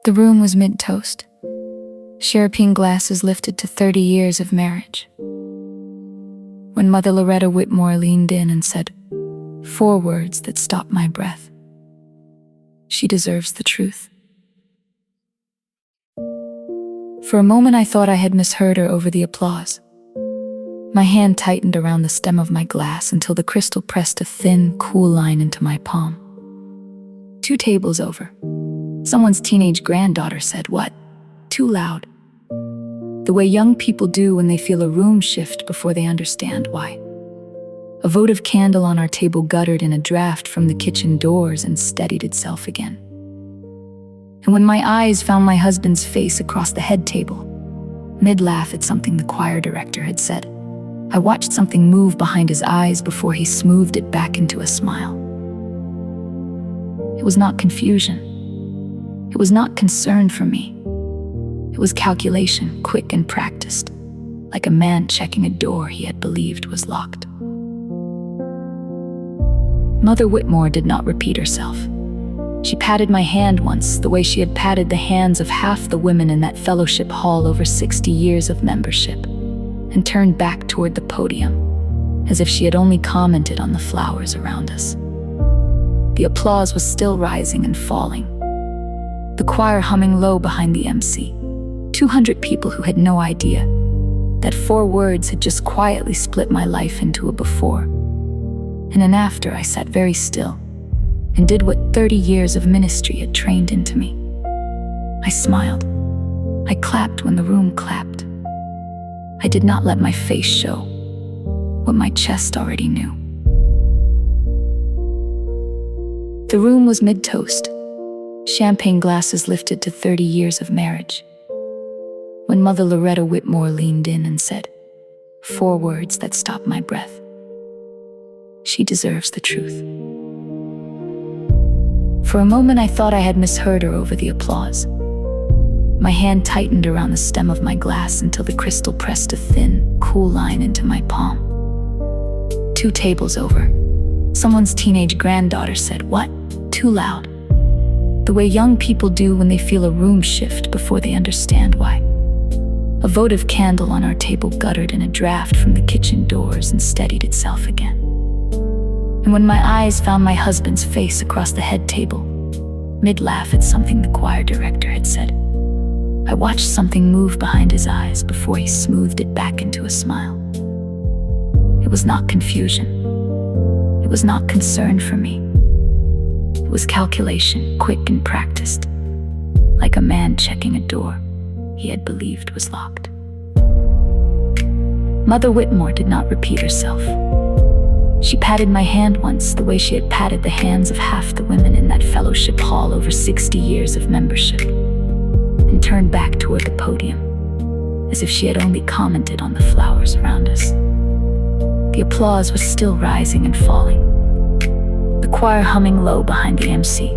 The room was mid-toast. Champagne glasses lifted to 30 years of marriage. When Mother Loretta Whitmore leaned in and said 4 words that stopped my breath. She deserves the truth. For a moment I thought I had misheard her over the applause. My hand tightened around the stem of my glass until the crystal pressed a thin, cool line into my palm. 2 tables over. Someone's teenage granddaughter said, "What?" Too loud. The way young people do when they feel a room shift before they understand why. A votive candle on our table guttered in a draft from the kitchen doors and steadied itself again. And when my eyes found my husband's face across the head table, mid-laugh at something the choir director had said, I watched something move behind his eyes before he smoothed it back into a smile. It was not confusion. It was not concern for me. It was calculation, quick and practiced, like a man checking a door he had believed was locked. Mother Whitmore did not repeat herself. She patted my hand once, the way she had patted the hands of half the women in that fellowship hall over 60 years of membership, and turned back toward the podium, as if she had only commented on the flowers around us. The applause was still rising and falling, the choir humming low behind the MC. 200 people who had no idea that 4 words had just quietly split my life into a before. And an after, I sat very still and did what 30 years of ministry had trained into me. I smiled. I clapped when the room clapped. I did not let my face show what my chest already knew. The room was mid-toast. Champagne glasses lifted to 30 years of marriage. When Mother Loretta Whitmore leaned in and said 4 words that stopped my breath. She deserves the truth. For a moment I thought I had misheard her over the applause. My hand tightened around the stem of my glass until the crystal pressed a thin, cool line into my palm. 2 tables over. Someone's teenage granddaughter said, "What?" Too loud. The way young people do when they feel a room shift before they understand why. A votive candle on our table guttered in a draft from the kitchen doors and steadied itself again. And when my eyes found my husband's face across the head table, mid-laugh at something the choir director had said, I watched something move behind his eyes before he smoothed it back into a smile. It was not confusion. It was not concern for me. It was calculation, quick and practiced, like a man checking a door he had believed was locked. Mother Whitmore did not repeat herself. She patted my hand once, the way she had patted the hands of half the women in that fellowship hall over 60 years of membership, and turned back toward the podium, as if she had only commented on the flowers around us. The applause was still rising and falling, the choir humming low behind the MC.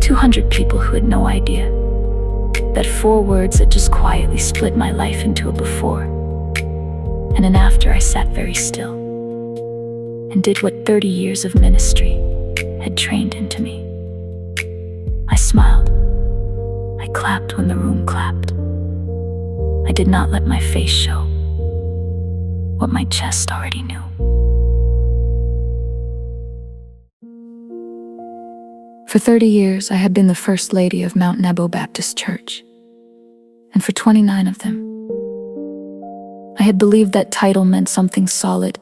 200 people who had no idea that 4 words had just quietly split my life into a before. And an after, I sat very still and did what 30 years of ministry had trained into me. I smiled. I clapped when the room clapped. I did not let my face show what my chest already knew. For 30 years, I had been the First Lady of Mount Nebo Baptist Church, and for 29 of them, I had believed that title meant something solid.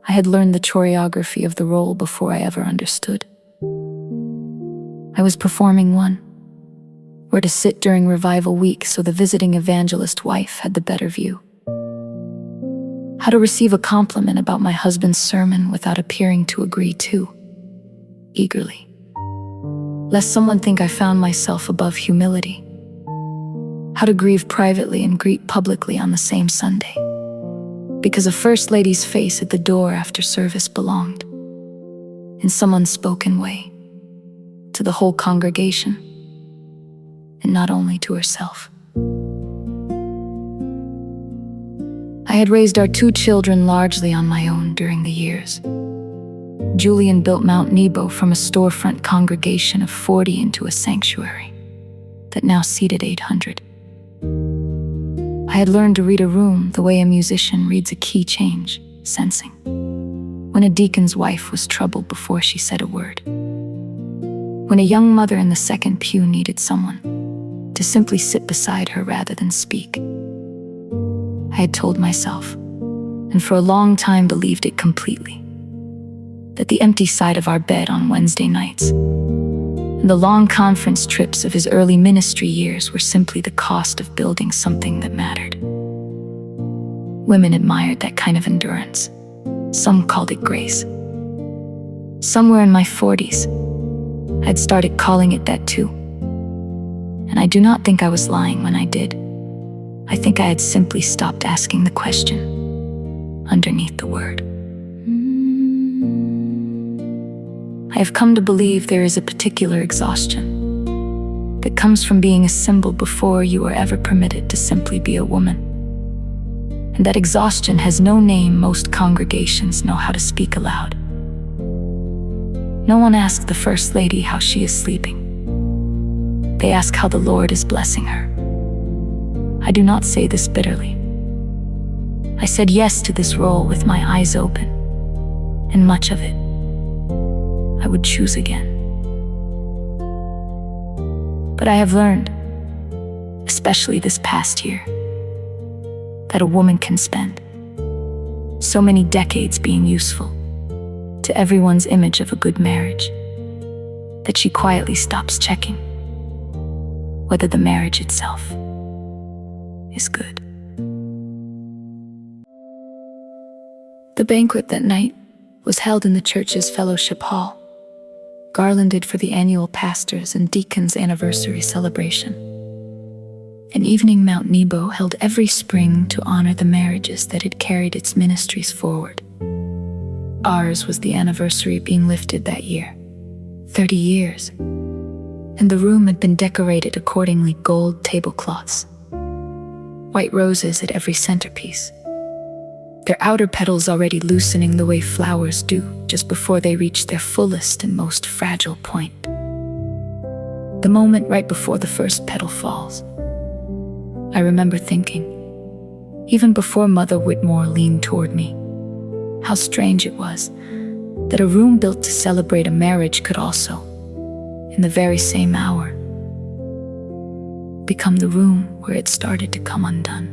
I had learned the choreography of the role before I ever understood. I was performing one, where to sit during revival week so the visiting evangelist wife had the better view. How to receive a compliment about my husband's sermon without appearing to agree too eagerly, lest someone think I found myself above humility. How to grieve privately and greet publicly on the same Sunday, because a First Lady's face at the door after service belonged, in some unspoken way, to the whole congregation, and not only to herself. I had raised our 2 children largely on my own during the years. Julian built Mount Nebo from a storefront congregation of 40 into a sanctuary. that now seated 800. I had learned to read a room the way a musician reads a key change, sensing when a deacon's wife was troubled before she said a word, when a young mother in the second pew needed someone to simply sit beside her rather than speak. I had told myself, and for a long time believed it completely, that the empty side of our bed on Wednesday nights and the long conference trips of his early ministry years were simply the cost of building something that mattered. Women admired that kind of endurance. Some called it grace. Somewhere in my 40s, I'd started calling it that too. And I do not think I was lying when I did. I think I had simply stopped asking the question underneath the word. I have come to believe there is a particular exhaustion that comes from being assembled before you are ever permitted to simply be a woman. And that exhaustion has no name. Most congregations know how to speak aloud. No one asks the First Lady how she is sleeping. They ask how the Lord is blessing her. I do not say this bitterly. I said yes to this role with my eyes open, and much of it I would choose again. But I have learned, especially this past year, that a woman can spend so many decades being useful to everyone's image of a good marriage that she quietly stops checking whether the marriage itself is good. The banquet that night was held in the church's fellowship hall, garlanded for the annual pastor's and deacon's anniversary celebration. An evening Mount Nebo held every spring to honor the marriages that had carried its ministries forward. Ours was the anniversary being lifted that year, 30 years, and the room had been decorated accordingly: gold tablecloths, white roses at every centerpiece, their outer petals already loosening the way flowers do just before they reach their fullest and most fragile point. The moment right before the first petal falls, I remember thinking, even before Mother Whitmore leaned toward me, how strange it was that a room built to celebrate a marriage could also, in the very same hour, become the room where it started to come undone.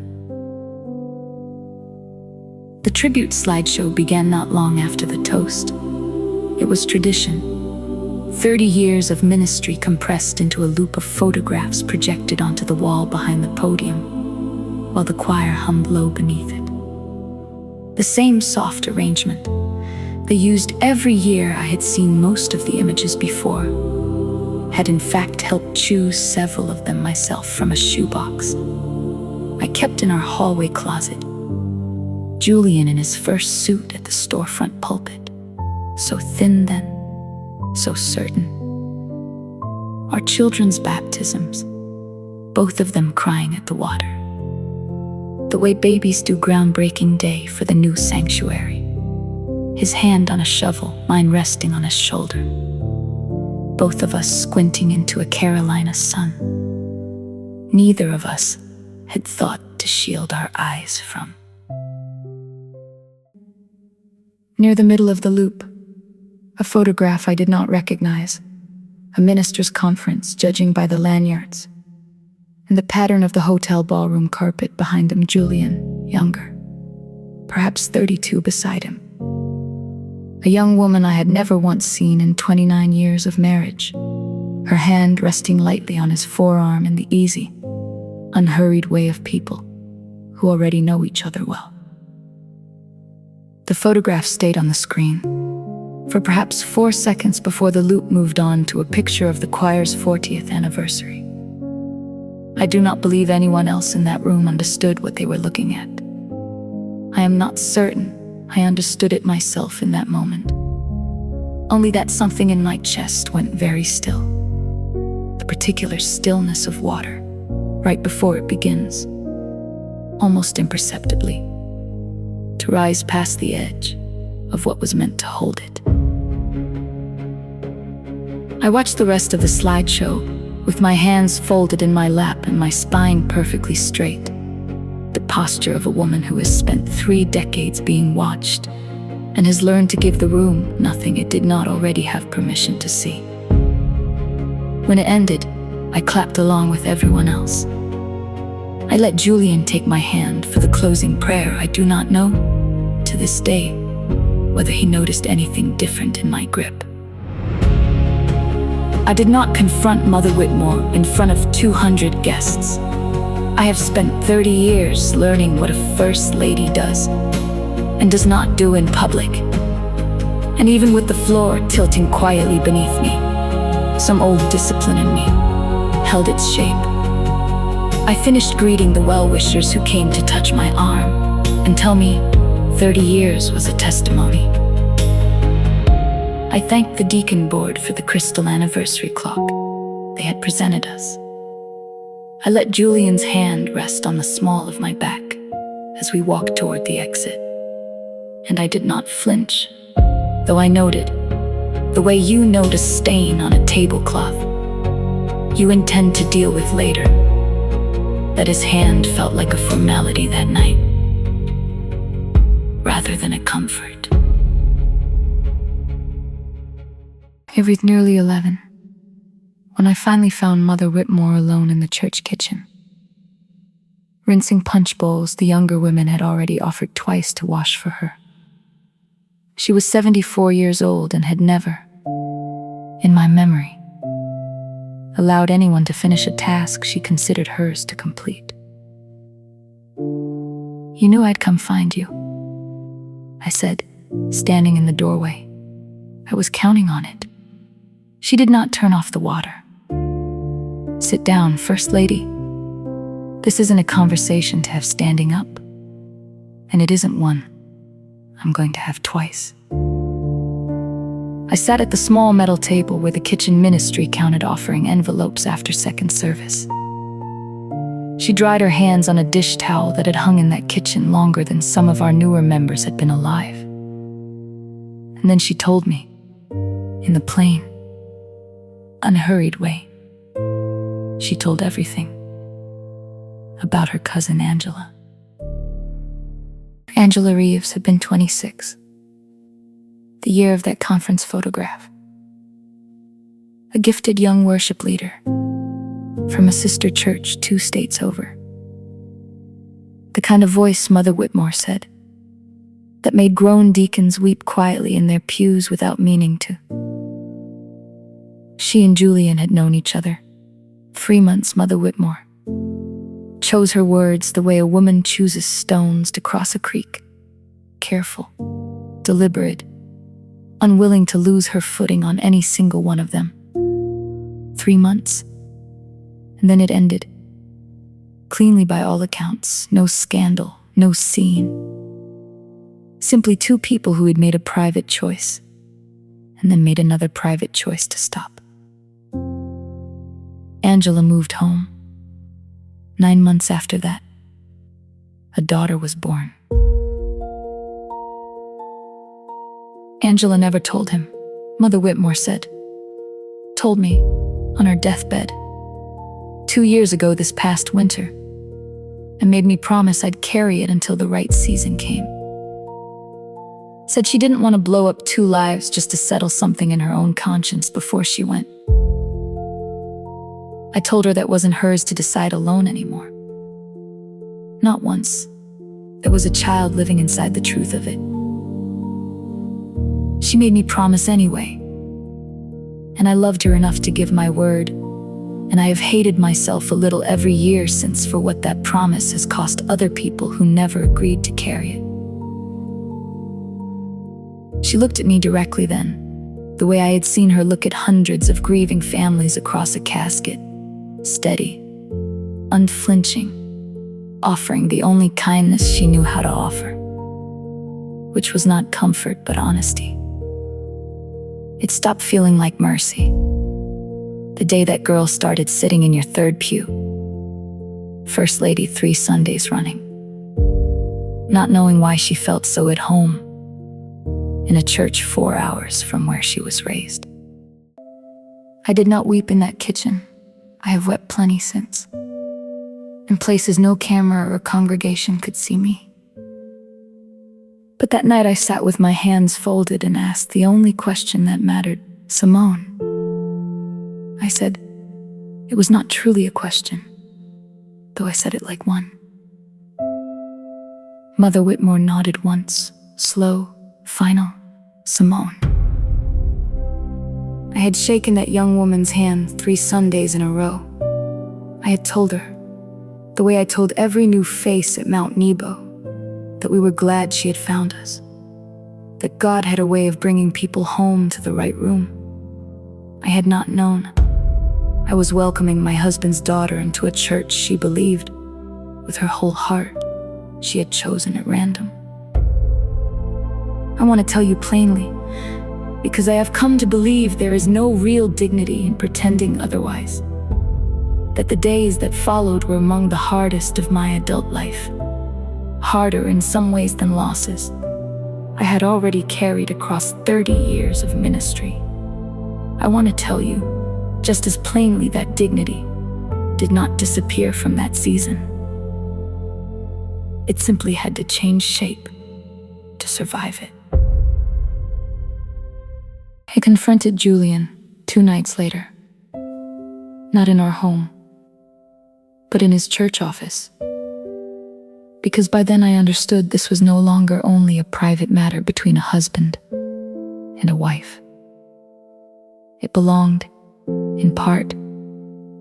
The tribute slideshow began not long after the toast. It was tradition. 30 years of ministry compressed into a loop of photographs projected onto the wall behind the podium, while the choir hummed low beneath it. The same soft arrangement they used every year I had seen most of the images before, had in fact helped choose several of them myself from a shoebox I kept in our hallway closet. Julian in his first suit at the storefront pulpit, so thin then, so certain. Our children's baptisms, both of them crying at the water. The way babies do groundbreaking day for the new sanctuary. His hand on a shovel, mine resting on his shoulder. Both of us squinting into a Carolina sun. Neither of us had thought to shield our eyes from. Near the middle of the loop, a photograph I did not recognize, a minister's conference judging by the lanyards, and the pattern of the hotel ballroom carpet behind him. Julian, younger, perhaps 32, beside him. A young woman I had never once seen in 29 years of marriage, her hand resting lightly on his forearm in the easy, unhurried way of people who already know each other well. The photograph stayed on the screen for perhaps 4 seconds before the loop moved on to a picture of the choir's 40th anniversary. I do not believe anyone else in that room understood what they were looking at. I am not certain I understood it myself in that moment. Only that something in my chest went very still. The particular stillness of water right before it begins, almost imperceptibly, to rise past the edge of what was meant to hold it. I watched the rest of the slideshow with my hands folded in my lap and my spine perfectly straight. The posture of a woman who has spent 3 decades being watched and has learned to give the room nothing it did not already have permission to see. When it ended, I clapped along with everyone else. I let Julian take my hand for the closing prayer. I do not know, to this day, whether he noticed anything different in my grip. I did not confront Mother Whitmore in front of 200 guests. I have spent 30 years learning what a first lady does and does not do in public. And even with the floor tilting quietly beneath me, some old discipline in me held its shape. I finished greeting the well-wishers who came to touch my arm and tell me 30 years was a testimony. I thanked the Deacon board for the crystal anniversary clock they had presented us. I let Julian's hand rest on the small of my back as we walked toward the exit. And I did not flinch, though I noted, the way you note a stain on a tablecloth you intend to deal with later, that his hand felt like a formality that night, rather than a comfort. It was nearly 11 when I finally found Mother Whitmore alone in the church kitchen. Rinsing punch bowls the younger women had already offered twice to wash for her. She was 74 years old and had never, in my memory, allowed anyone to finish a task she considered hers to complete. "You knew I'd come find you," I said, standing in the doorway. "I was counting on it." She did not turn off the water. "Sit down, First Lady. This isn't a conversation to have standing up, and it isn't one I'm going to have twice." I sat at the small metal table where the kitchen ministry counted offering envelopes after second service. She dried her hands on a dish towel that had hung in that kitchen longer than some of our newer members had been alive. And then she told me, in the plain, unhurried way, she told everything about her cousin Angela. Angela Reeves had been 26, the year of that conference photograph. A gifted young worship leader from a sister church 2 states over. The kind of voice, Mother Whitmore said, that made grown deacons weep quietly in their pews without meaning to. She and Julian had known each other 3 months. Mother Whitmore chose her words the way a woman chooses stones to cross a creek. Careful, deliberate, unwilling to lose her footing on any single one of them. 3 months, and then it ended. Cleanly by all accounts, no scandal, no scene. Simply 2 people who had made a private choice, and then made another private choice to stop. Angela moved home. 9 months after that, a daughter was born. Angela never told him, Mother Whitmore said. Told me on her deathbed 2 years ago this past winter, and made me promise I'd carry it until the right season came. Said she didn't want to blow up 2 lives just to settle something in her own conscience before she went. I told her that wasn't hers to decide alone anymore. Not once. There was a child living inside the truth of it. She made me promise anyway. And I loved her enough to give my word. And I have hated myself a little every year since for what that promise has cost other people who never agreed to carry it. She looked at me directly then, the way I had seen her look at hundreds of grieving families across a casket. Steady, unflinching, offering the only kindness she knew how to offer, which was not comfort but honesty. It stopped feeling like mercy the day that girl started sitting in your 3rd pew, First Lady 3 Sundays running, not knowing why she felt so at home in a church 4 hours from where she was raised. I did not weep in that kitchen. I have wept plenty since, in places no camera or congregation could see me. But that night I sat with my hands folded and asked the only question that mattered, "Simone." I said, it was not truly a question, though I said it like one. Mother Whitmore nodded once, slow, final, "Simone." I had shaken that young woman's hand 3 Sundays in a row. I had told her, the way I told every new face at Mount Nebo, that we were glad she had found us, that God had a way of bringing people home to the right room. I had not known I was welcoming my husband's daughter into a church she believed, with her whole heart, she had chosen at random. I want to tell you plainly, because I have come to believe there is no real dignity in pretending otherwise, that the days that followed were among the hardest of my adult life, harder in some ways than losses I had already carried across 30 years of ministry. I want to tell you, just as plainly, that dignity did not disappear from that season. It simply had to change shape to survive it. I confronted Julian 2 nights later, not in our home, but in his church office, because by then I understood this was no longer only a private matter between a husband and a wife. It belonged, in part,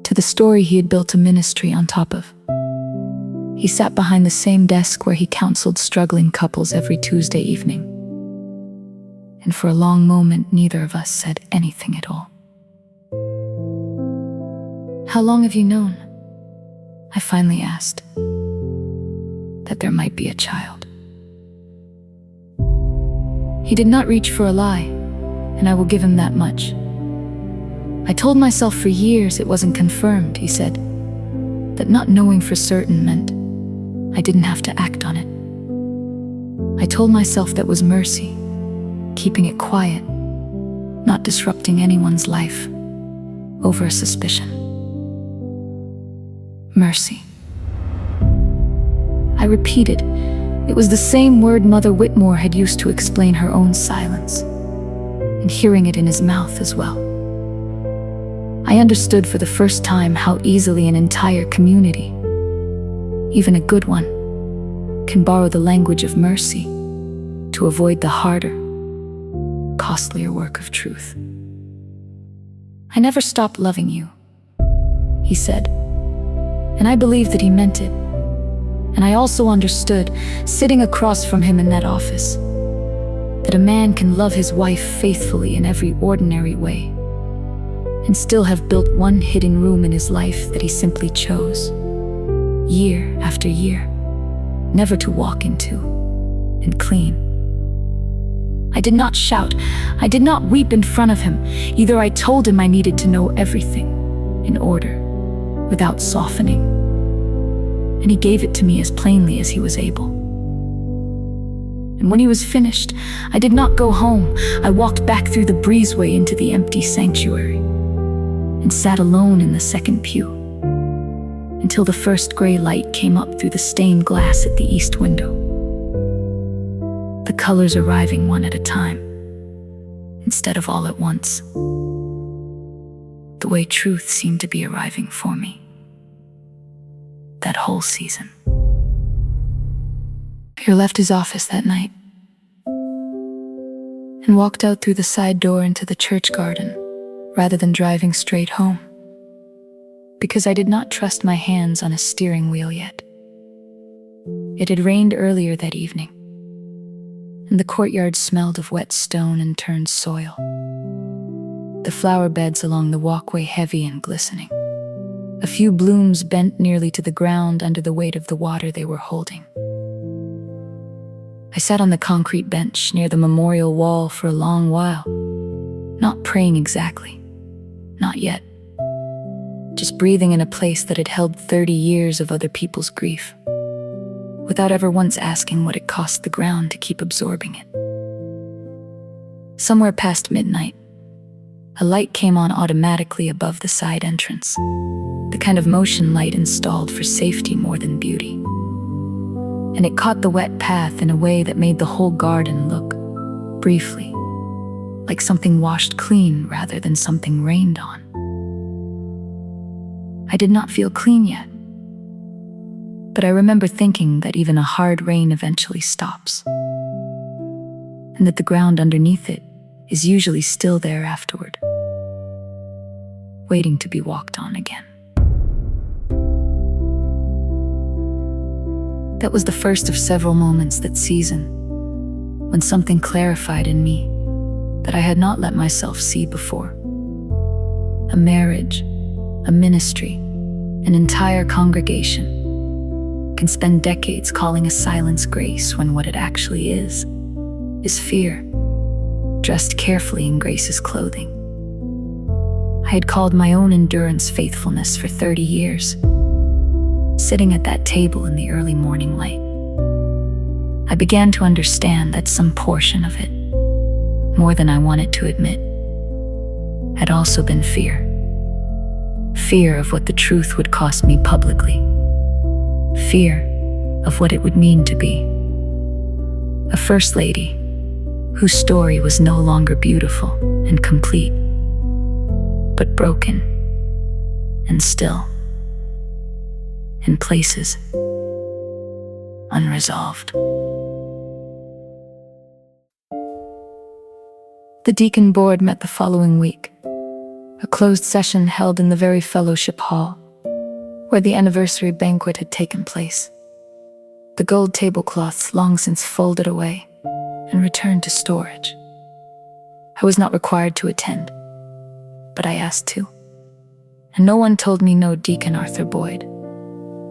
to the story he had built a ministry on top of. He sat behind the same desk where he counseled struggling couples every Tuesday evening. And for a long moment, neither of us said anything at all. "How long have you known?" I finally asked. "That there might be a child." He did not reach for a lie, and I will give him that much. "I told myself for years it wasn't confirmed," he said, "that not knowing for certain meant I didn't have to act on it. I told myself that was mercy, keeping it quiet, not disrupting anyone's life over a suspicion. Mercy." I repeated. It was the same word Mother Whitmore had used to explain her own silence, and hearing it in his mouth as well, I understood for the first time how easily an entire community, even a good one, can borrow the language of mercy to avoid the harder, costlier work of truth. "I never stopped loving you," he said, and I believed that he meant it. And I also understood, sitting across from him in that office, that a man can love his wife faithfully in every ordinary way, and still have built one hidden room in his life that he simply chose, year after year, never to walk into and clean. I did not shout. I did not weep in front of him. Either I told him I needed to know everything in order, without softening, and he gave it to me as plainly as he was able. And when he was finished, I did not go home. I walked back through the breezeway into the empty sanctuary and sat alone in the second pew until the first gray light came up through the stained glass at the east window, the colors arriving one at a time instead of all at once, the way truth seemed to be arriving for me that whole season. Pierre left his office that night and walked out through the side door into the church garden rather than driving straight home, because I did not trust my hands on a steering wheel yet. It had rained earlier that evening, and the courtyard smelled of wet stone and turned soil, the flower beds along the walkway heavy and glistening, a few blooms bent nearly to the ground under the weight of the water they were holding. I sat on the concrete bench near the memorial wall for a long while, not praying exactly, not yet, just breathing in a place that had held 30 years of other people's grief, without ever once asking what it cost the ground to keep absorbing it. Somewhere past midnight, A light came on automatically above the side entrance, the kind of motion light installed for safety more than beauty. And it caught the wet path in a way that made the whole garden look, briefly, like something washed clean rather than something rained on. I did not feel clean yet, but I remember thinking that even a hard rain eventually stops, and that the ground underneath it is usually still there afterward, waiting to be walked on again. That was the first of several moments that season, when something clarified in me that I had not let myself see before. A marriage, a ministry, an entire congregation can spend decades calling a silence grace when what it actually is fear, dressed carefully in grace's clothing. I had called my own endurance faithfulness for 30 years, sitting at that table in the early morning light. I began to understand that some portion of it, more than I wanted to admit, had also been fear. Fear of what the truth would cost me publicly. Fear of what it would mean to be a first lady whose story was no longer beautiful and complete, but broken and still, in places, unresolved. The Deacon board met the following week, a closed session held in the very fellowship hall where the anniversary banquet had taken place. The gold tablecloths long since folded away and returned to storage. I was not required to attend, but I asked to. And no one told me no. Deacon Arthur Boyd,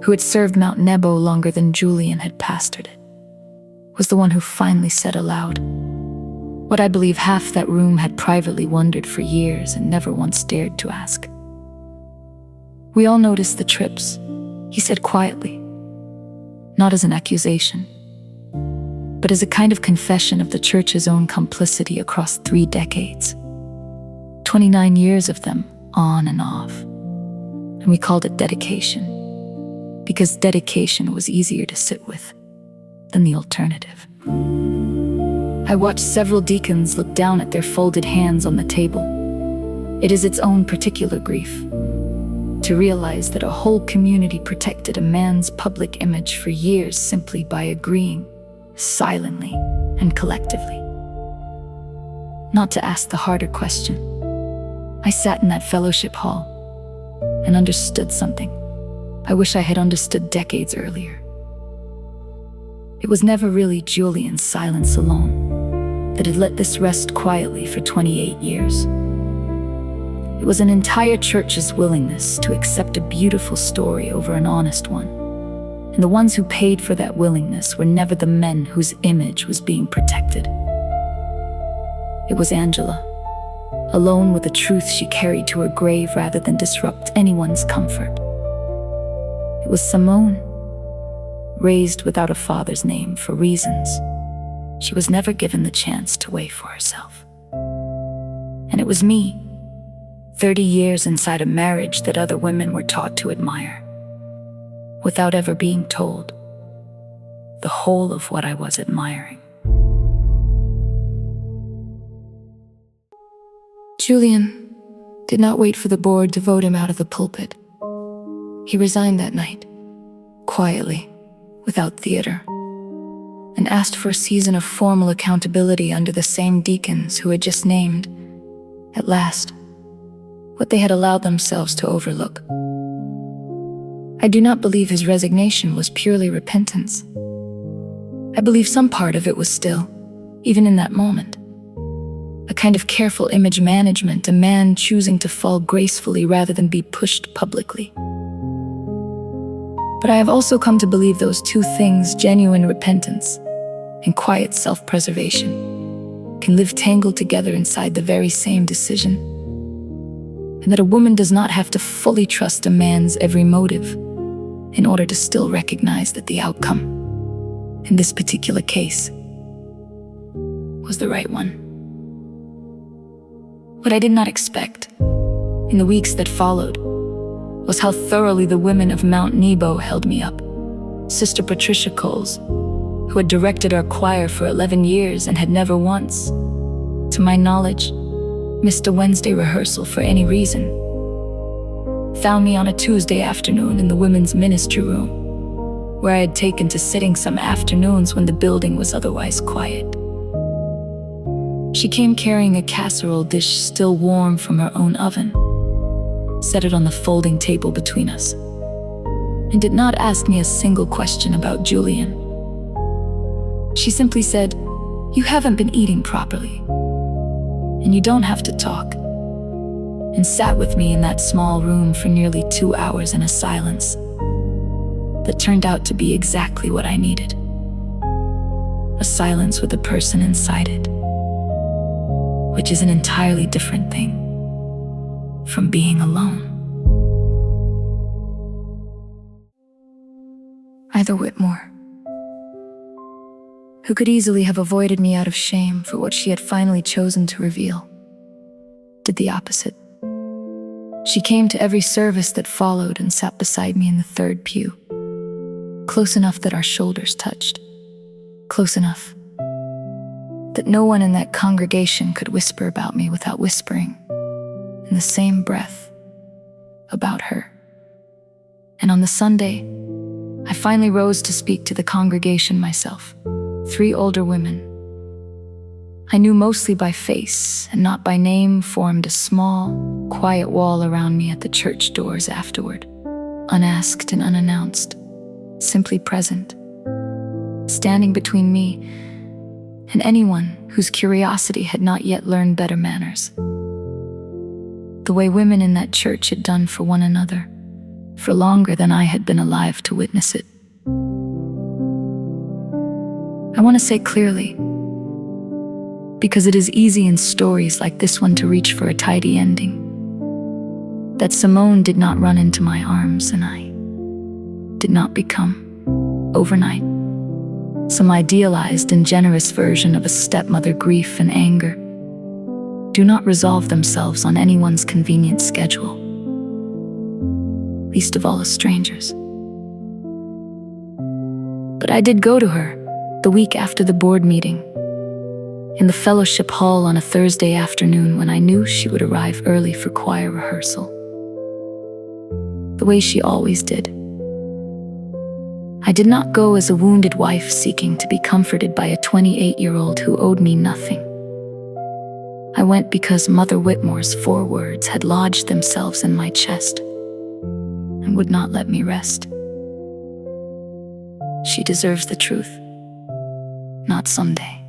who had served Mount Nebo longer than Julian had pastored it, was the one who finally said aloud what I believe half that room had privately wondered for years and never once dared to ask. "We all noticed the trips," he said quietly, not as an accusation, but as a kind of confession of the church's own complicity across 3 decades, 29 years of them, on and off. And we called it dedication, because dedication was easier to sit with than the alternative. I watched several deacons look down at their folded hands on the table. It is its own particular grief to realize that a whole community protected a man's public image for years simply by agreeing, silently and collectively, not to ask the harder question. I sat in that fellowship hall and understood something I wish I had understood decades earlier. It was never really Julian's silence alone that had let this rest quietly for 28 years. It was an entire church's willingness to accept a beautiful story over an honest one. And the ones who paid for that willingness were never the men whose image was being protected. It was Angela, alone with the truth she carried to her grave rather than disrupt anyone's comfort. It was Simone, raised without a father's name for reasons she was never given the chance to weigh for herself. And it was me, 30 years inside a marriage that other women were taught to admire, without ever being told the whole of what I was admiring. Julian did not wait for the board to vote him out of the pulpit. He resigned that night, quietly, without theater, and asked for a season of formal accountability under the same deacons who had just named, at last, what they had allowed themselves to overlook. I do not believe his resignation was purely repentance. I believe some part of it was still, even in that moment, a kind of careful image management, a man choosing to fall gracefully rather than be pushed publicly. But I have also come to believe those two things, genuine repentance and quiet self-preservation, can live tangled together inside the very same decision, and that a woman does not have to fully trust a man's every motive in order to still recognize that the outcome, in this particular case, was the right one. What I did not expect, in the weeks that followed, was how thoroughly the women of Mount Nebo held me up. Sister Patricia Coles, who had directed our choir for 11 years and had never once, to my knowledge, missed a Wednesday rehearsal for any reason, found me on a Tuesday afternoon in the women's ministry room, where I had taken to sitting some afternoons when the building was otherwise quiet. She came carrying a casserole dish still warm from her own oven, set it on the folding table between us, and did not ask me a single question about Julian. She simply said, "You haven't been eating properly, and you don't have to talk," and sat with me in that small room for nearly 2 hours in a silence that turned out to be exactly what I needed. A silence with a person inside it, which is an entirely different thing from being alone. Either Whitmore, who could easily have avoided me out of shame for what she had finally chosen to reveal, did the opposite. She came to every service that followed and sat beside me in the third pew, close enough that our shoulders touched, close enough that no one in that congregation could whisper about me without whispering, in the same breath, about her. And on the Sunday, I finally rose to speak to the congregation myself. 3 older women I knew mostly by face and not by name formed a small, quiet wall around me at the church doors afterward, unasked and unannounced, simply present, standing between me and anyone whose curiosity had not yet learned better manners, the way women in that church had done for one another, for longer than I had been alive to witness it. I want to say clearly, because it is easy in stories like this one to reach for a tidy ending, that Simone did not run into my arms and I did not become, overnight, some idealized and generous version of a stepmother. Grief and anger do not resolve themselves on anyone's convenient schedule, least of all a stranger's. But I did go to her the week after the board meeting, in the fellowship hall on a Thursday afternoon when I knew she would arrive early for choir rehearsal, the way she always did. I did not go as a wounded wife seeking to be comforted by a 28-year-old who owed me nothing. I went because Mother Whitmore's 4 words had lodged themselves in my chest and would not let me rest. She deserves the truth, not someday,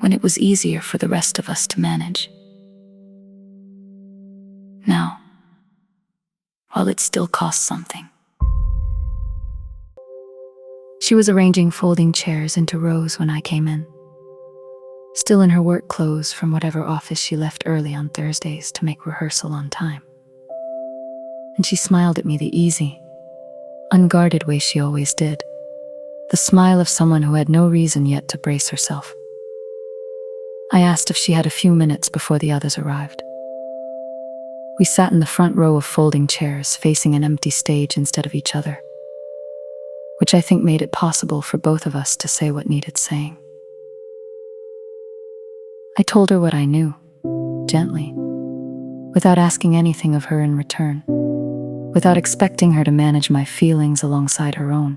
when it was easier for the rest of us to manage. Now, while it still costs something. She was arranging folding chairs into rows when I came in, still in her work clothes from whatever office she left early on Thursdays to make rehearsal on time. And she smiled at me the easy, unguarded way she always did, the smile of someone who had no reason yet to brace herself. I asked if she had a few minutes before the others arrived. We sat in the front row of folding chairs facing an empty stage instead of each other, which I think made it possible for both of us to say what needed saying. I told her what I knew, gently, without asking anything of her in return, without expecting her to manage my feelings alongside her own.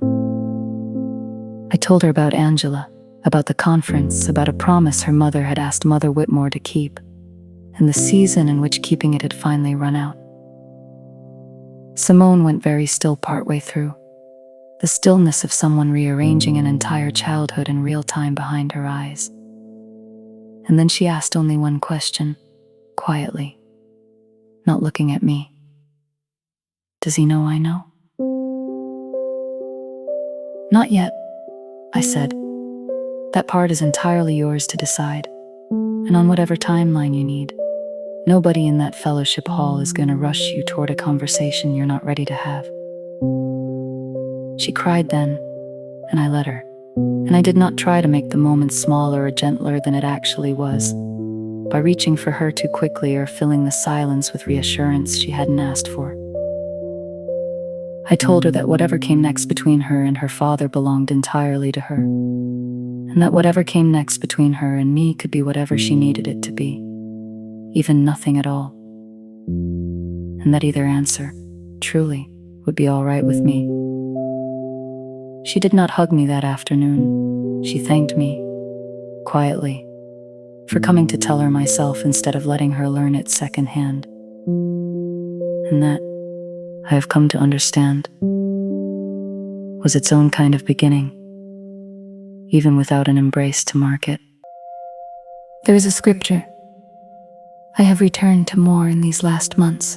I told her about Angela, about the conference, about a promise her mother had asked Mother Whitmore to keep, and the season in which keeping it had finally run out. Simone went very still partway through, the stillness of someone rearranging an entire childhood in real time behind her eyes. And then she asked only one question, quietly, not looking at me. "Does he know I know?" "Not yet," I said. "That part is entirely yours to decide, and on whatever timeline you need. Nobody in that fellowship hall is going to rush you toward a conversation you're not ready to have." She cried then, and I let her, and I did not try to make the moment smaller or gentler than it actually was. by reaching for her too quickly or filling the silence with reassurance she hadn't asked for. I told her that whatever came next between her and her father belonged entirely to her, and that whatever came next between her and me could be whatever she needed it to be, even nothing at all, and that either answer, truly, would be all right with me. She did not hug me that afternoon. She thanked me, quietly, for coming to tell her myself instead of letting her learn it secondhand. And that, I have come to understand, was its own kind of beginning, even without an embrace to mark it. There is a scripture I have returned to more in these last months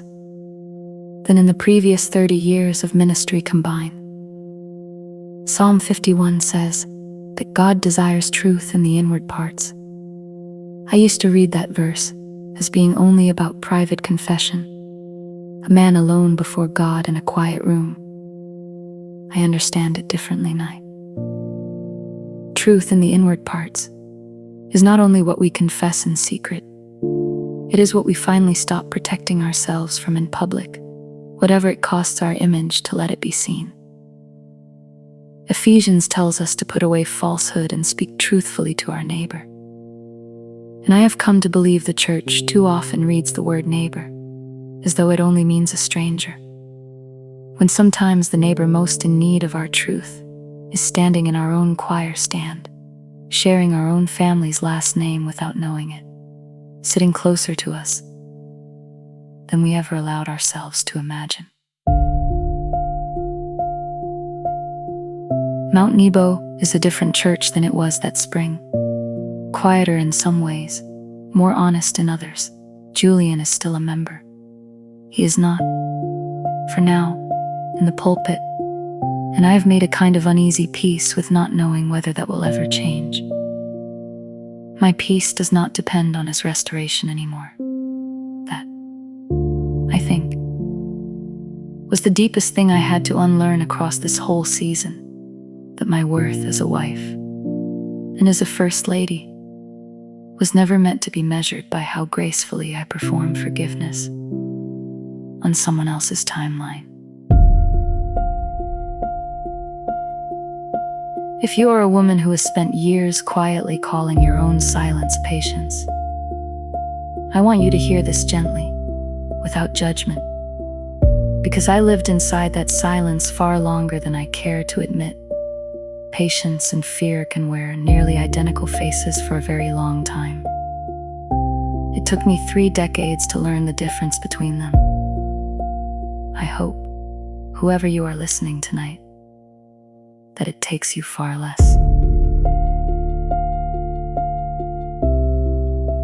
than in the previous 30 years of ministry combined. Psalm 51 says that God desires truth in the inward parts. I used to read that verse as being only about private confession, a man alone before God in a quiet room. I understand it differently now. Truth in the inward parts is not only what we confess in secret, it is what we finally stop protecting ourselves from in public, whatever it costs our image to let it be seen. Ephesians tells us to put away falsehood and speak truthfully to our neighbor. And I have come to believe the church too often reads the word neighbor as though it only means a stranger, when sometimes the neighbor most in need of our truth is standing in our own choir stand, sharing our own family's last name without knowing it, sitting closer to us than we ever allowed ourselves to imagine. Mount Nebo is a different church than it was that spring. Quieter in some ways, more honest in others. Julian is still a member. He is not, for now, in the pulpit, and I have made a kind of uneasy peace with not knowing whether that will ever change. My peace does not depend on his restoration anymore. That, I think, was the deepest thing I had to unlearn across this whole season, that my worth as a wife and as a first lady was never meant to be measured by how gracefully I perform forgiveness on someone else's timeline. If you are a woman who has spent years quietly calling your own silence patience, I want you to hear this gently, without judgment, because I lived inside that silence far longer than I care to admit. Patience and fear can wear nearly identical faces for a very long time. It took me 3 decades to learn the difference between them. I hope, whoever you are listening tonight, that it takes you far less.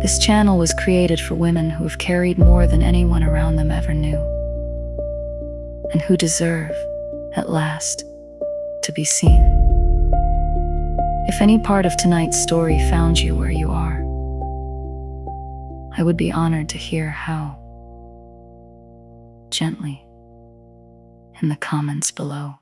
This channel was created for women who have carried more than anyone around them ever knew, and who deserve, at last, to be seen. If any part of tonight's story found you where you are, I would be honored to hear how, gently, in the comments below.